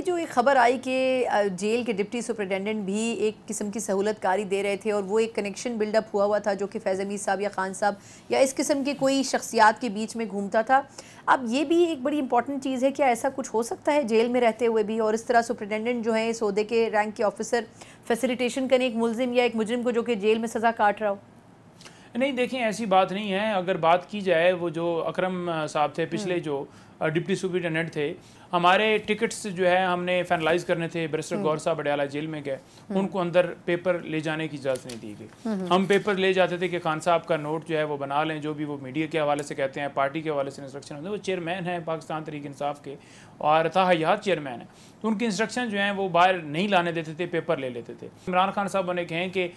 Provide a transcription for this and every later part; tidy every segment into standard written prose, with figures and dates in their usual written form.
जो ये खबर आई कि जेल के डिप्टी सुपरिटेंडेंट भी एक किस्म की सहूलतकारी दे रहे थे और वो एक कनेक्शन बिल्डअप हुआ था जो कि फैज़ हमीद साहब या खान साहब या इस किस्म की कोई शख्सियात के बीच में घूमता था। अब ये भी एक बड़ी इंपॉर्टेंट चीज़ है, क्या ऐसा कुछ हो सकता है जेल में रहते हुए भी और इस तरह सुपरिटेंडेंट जो है इस ओहदे के रैंक के ऑफिसर फैसिलिटेशन करें एक मुलजिम या एक मुजरिम को जो कि जेल में सज़ा काट रहा हो? नहीं, देखें ऐसी बात नहीं है। अगर बात की जाए वो जो अकरम साहब थे पिछले जो डिप्टी सुपरिटेंडेंट थे, हमारे टिकट्स जो है हमने फाइनलाइज करने थे, बैरिस्टर गौर साहब अडयाला जेल में गए, उनको अंदर पेपर ले जाने की इजाज़त नहीं दी गई। हम पेपर ले जाते थे कि खान साहब का नोट जो है वो बना लें, जो भी वो मीडिया के हवाले से कहते हैं, पार्टी के हवाले से इंस्ट्रक्शन होते हैं। वो चेयरमैन है पाकिस्तान तहरीक इंसाफ के और ताहयात चेयरमैन है, तो उनके इंस्ट्रक्शन जो हैं वो बाहर नहीं लाने देते थे, पेपर ले लेते थे। इमरान खान साहब ने कहें कि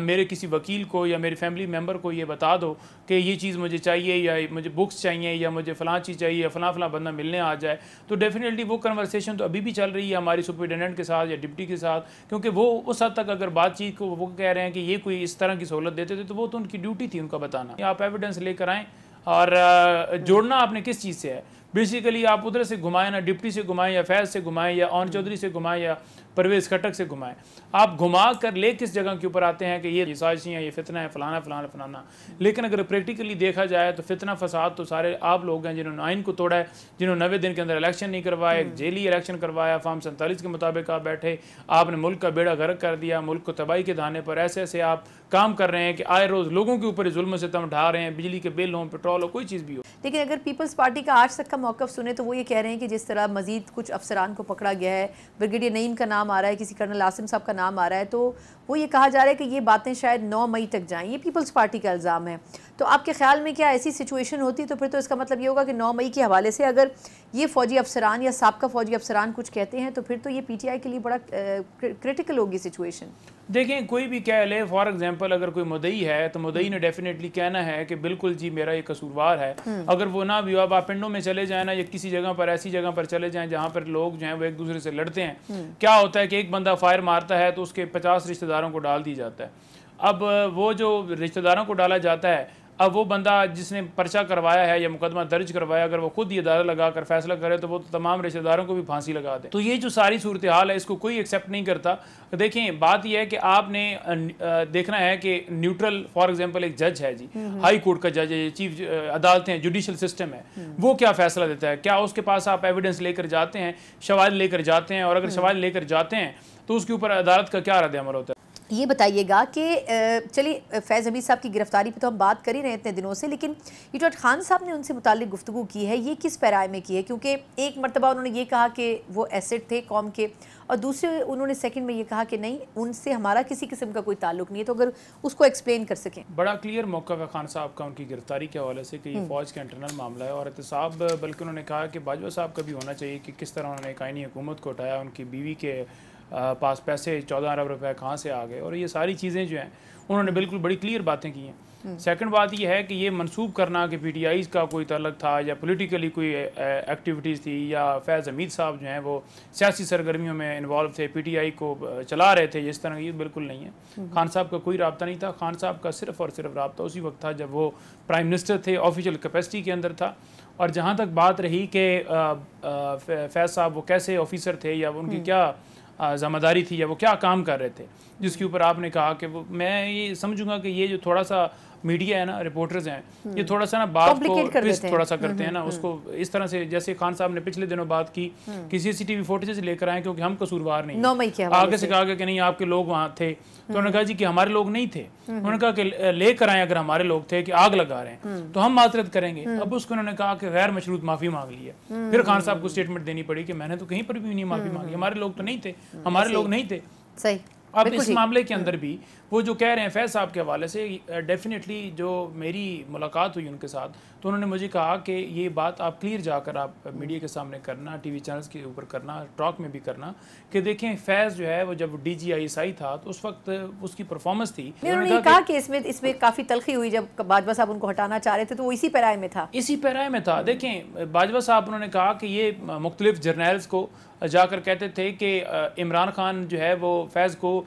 मेरे किसी वकील को या मेरी फैमिली मेम्बर को ये बता दो कि ये चीज़ मुझे चाहिए या मुझे बुक्स चाहिए या मुझे फ़लाँ चीज़ चाहिए या फ़लाँ बंदा मिलने आ जाए, तो डेफिनेटली वो कन्वर्सेशन तो अभी भी चल रही है हमारी सुपरिटेंडेंट के साथ या डिप्टी के साथ, क्योंकि वो उस हद तक अगर बातचीत को वो कह रहे हैं कि ये कोई इस तरह की सहूलत देते थे तो वो तो उनकी ड्यूटी थी उनका बताना। आप एविडेंस लेकर आएँ और जोड़ना आपने किस चीज़ से है। बेसिकली आप उधर से घुमाएं ना, डिप्टी से घुमाएं या फैज़ से घुमाएं या ऑन चौधरी से घुमाएं या परवेज़ खटक से घुमाएं, आप घुमा कर ले किस जगह के ऊपर आते हैं कि ये साजिशें हैं, ये फितना है, फलाना फलाना फलाना। लेकिन अगर प्रैक्टिकली देखा जाए तो फितना फसाद तो सारे आप लोग हैं जिन्होंने आइन को तोड़ा है, जिन्होंने 90 दिन के अंदर इलेक्शन नहीं करवाए, जेली इलेक्शन करवाया, फॉर्म 47 के मुताबिक आप बैठे, आपने मुल्क का बेड़ा गर्क कर दिया, मुल्क को तबाही के दाने पर ऐसे ऐसे आप काम कर रहे हैं कि आए रोज़ लोगों के ऊपर जुल्म सितम ढा रहे हैं, बिजली के बिल हों, पेट्रोल हो, कोई चीज़ भी हो। लेकिन अगर पीपल्स पार्टी का आज तक का मौक़िफ़ सुने तो वो ये कह रहे हैं कि जिस तरह मज़ीद कुछ अफसरान को पकड़ा गया है, ब्रिगेडियर नईम का नाम आ रहा है, किसी कर्नल आसिम साहब का नाम आ रहा है, तो वो ये कहा जा रहा है कि ये बातें शायद 9 मई तक जाएं। ये पीपल्स पार्टी का इल्ज़ाम है। तो आपके ख्याल में क्या ऐसी सिचुएशन होती तो फिर तो इसका मतलब ये होगा कि 9 मई के हवाले से अगर ये फ़ौजी अफसरान या साबका फ़ौजी अफसरान कुछ कहते हैं तो फिर तो ये PTI के लिए बड़ा क्रिटिकल होगी सिचुएशन। देखें, कोई भी कह ले, फॉर एग्जांपल अगर कोई मुद्दई है तो मुद्दई ने डेफिनेटली कहना है कि बिल्कुल जी मेरा ये कसूरवार है। अगर वो ना भी हो, आप पिंडों में चले जाए ना या किसी जगह पर ऐसी जगह पर चले जाएं जहाँ पर लोग जो हैं वो एक दूसरे से लड़ते हैं, क्या होता है कि एक बंदा फायर मारता है तो उसके 50 रिश्तेदारों को डाल दी जाता है। अब वो जो रिश्तेदारों को डाला जाता है, अब वो बंदा जिसने पर्चा करवाया है या मुकदमा दर्ज करवाया, अगर वो खुद ये अदालत लगा कर फैसला करे तो वो तो तमाम रिश्तेदारों को भी फांसी लगा दे। तो ये जो सारी सूरत हाल है इसको कोई एक्सेप्ट नहीं करता। देखें, बात यह है कि आपने देखना है कि न्यूट्रल, फॉर एग्जांपल एक जज है जी, हाई कोर्ट का जज है, चीफ अदालतें हैं, जुडिशल सिस्टम है, वो क्या फैसला देता है? क्या उसके पास आप एविडेंस लेकर जाते हैं, शवाहिद लेकर जाते हैं, और अगर शवाहिद लेकर जाते हैं तो उसके ऊपर अदालत का क्या रद्द-ए-अमल होता है? ये बताइएगा कि चलिए फैज़ हमीद साहब की गिरफ्तारी पे तो हम बात कर ही रहे हैं इतने दिनों से, लेकिन ये जो खान साहब ने उनसे मुताल्लिक गुफ्तगू की है ये किस पैराए में की है? क्योंकि एक मरतबा उन्होंने ये कहा कि वो एसेट थे कौम के, और दूसरे उन्होंने सेकंड में ये कहा कि नहीं, उनसे हमारा किसी किस्म का कोई ताल्लुक नहीं है। तो अगर उसको एक्सप्लेन कर सकें। बड़ा क्लियर मौक़िफ़ है खान साहब का उनकी गिरफ्तारी के हवाले से कि ये फ़ौज का इंटरनल मामला है, और एहतसाब बल्कि उन्होंने कहा कि बाजवा साहब का भी होना चाहिए कि किस तरह उन्होंने आईनी हुकूमत को उठाया, उनकी बीवी के पास पैसे 14 अरब रुपए कहाँ से आ गए, और ये सारी चीज़ें जो हैं उन्होंने बिल्कुल बड़ी क्लियर बातें की हैं। सेकंड बात ये है कि ये मंसूब करना कि PTI का कोई ताल्लुक था या पॉलिटिकली कोई एक्टिविटीज़ थी या फैज़ हमीद साहब जो हैं वो सियासी सरगर्मियों में इन्वॉल्व थे, PTI को चला रहे थे, इस तरह ये बिल्कुल नहीं है। खान साहब का कोई रब्ता नहीं था। खान साहब का सिर्फ़ और सिर्फ रब्ता उसी वक्त था जब वो प्राइम मिनिस्टर थे, ऑफिशियल कैपेसिटी के अंदर था। और जहाँ तक बात रही कि फैज़ साहब वो कैसे ऑफिसर थे या उनकी क्या ज़िम्मेदारी थी या वो क्या काम कर रहे थे, जिसके ऊपर आपने कहा कि वो, मैं ये समझूंगा कि ये जो थोड़ा सा मीडिया है ना, रिपोर्टर्स हैं, ये थोड़ा सा ना बात को ट्विस्ट थोड़ा सा करते हैं ना, उसको इस तरह से, जैसे खान साहब ने पिछले दिनों बात की कि CCTV फुटेज लेकर आए क्योंकि हम कसूरवार नहीं। 9 मई के आगे से कहा गया कि नहीं आपके लोग वहाँ थे, तो उन्होंने कहा जी कि हमारे लोग नहीं थे। उन्होंने कहा कि लेकर आए अगर हमारे लोग थे कि आग लगा रहे हैं तो हम माजरत करेंगे। अब उसको उन्होंने कहा कि गैर मशरूत माफ़ी मांग ली है। फिर खान साहब को स्टेटमेंट देनी पड़ी कि मैंने तो कहीं पर भी नहीं माफ़ी मांगी, हमारे लोग तो नहीं थे, हमारे लोग नहीं थे। सही। अब इस मामले के अंदर भी वो जो कह रहे हैं फैज़ साहब के हवाले से, डेफिनेटली जो मेरी मुलाकात हुई उनके साथ तो उन्होंने मुझे कहा कि ये बात आप क्लियर जाकर आप मीडिया के सामने करना, TV चैनल्स के ऊपर करना, टॉक में भी करना कि देखें फैज़ जो है वो जब DGISI था तो उस वक्त उसकी परफॉर्मेंस थी। उन्होंने कहा कि इसमें काफ़ी तलखी हुई जब बाजवा साहब उनको हटाना चाह रहे थे, तो वो इसी पैराए में था। इसी पैराए में था। देखें, बाजवा साहब उन्होंने कहा कि ये मुख्तलिफ जर्नल्स को जाकर कहते थे कि इमरान खान जो है वो फैज़ को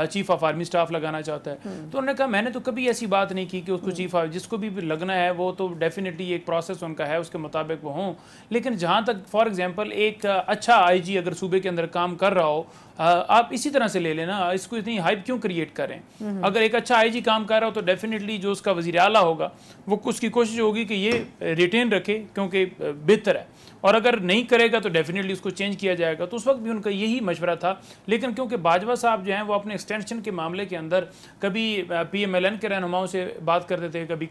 चीफ ऑफ आर्मी स्टाफ लगाना चाहता है। तो उन्होंने कहा मैंने तो कभी ऐसी बात नहीं की कि उसको चीफ ऑफ, जिसको भी लगना है वो तो डेफिनेटली एक प्रोसेस उनका है, उसके मुताबिक वो हों। लेकिन जहाँ तक फॉर एग्जांपल एक अच्छा आईजी अगर सूबे के अंदर काम कर रहा हो, आप इसी तरह से ले लेना, इसको इतनी हाइप क्यों क्रिएट करें। अगर एक अच्छा आईजी काम कर रहा हो तो डेफिनेटली जो उसका वज़ीर आला होगा वो उसकी कोशिश होगी कि ये रिटेन रखे क्योंकि बेहतर है, और अगर नहीं करेगा तो डेफिनेटली उसको चेंज किया जाएगा। तो उस वक्त भी उनका यही मशवरा था। लेकिन क्योंकि बाजवा साहब जो हैं वो अपने एक्सटेंशन के मामले के अंदर कभी PMLN के रहनुमाओं से बात करते थे, कभी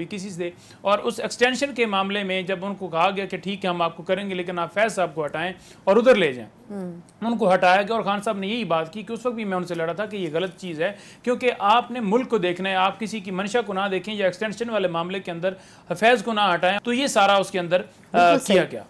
किसी से, और उस एक्सटेंशन के मामले में जब उनको कहा गया कि ठीक है हम आपको करेंगे लेकिन आप फैज़ साहब को हटाएं और उधर ले जाएं, उनको हटाया गया। और खान साहब ने यही बात की कि उस वक्त भी मैं उनसे लड़ा था कि ये गलत चीज़ है, क्योंकि आपने मुल्क को देखना है, आप किसी की मंशा को ना देखें या एक्सटेंशन वाले मामले के अंदर फैज़ को ना हटाएं। तो ये सारा उसके अंदर किया गया।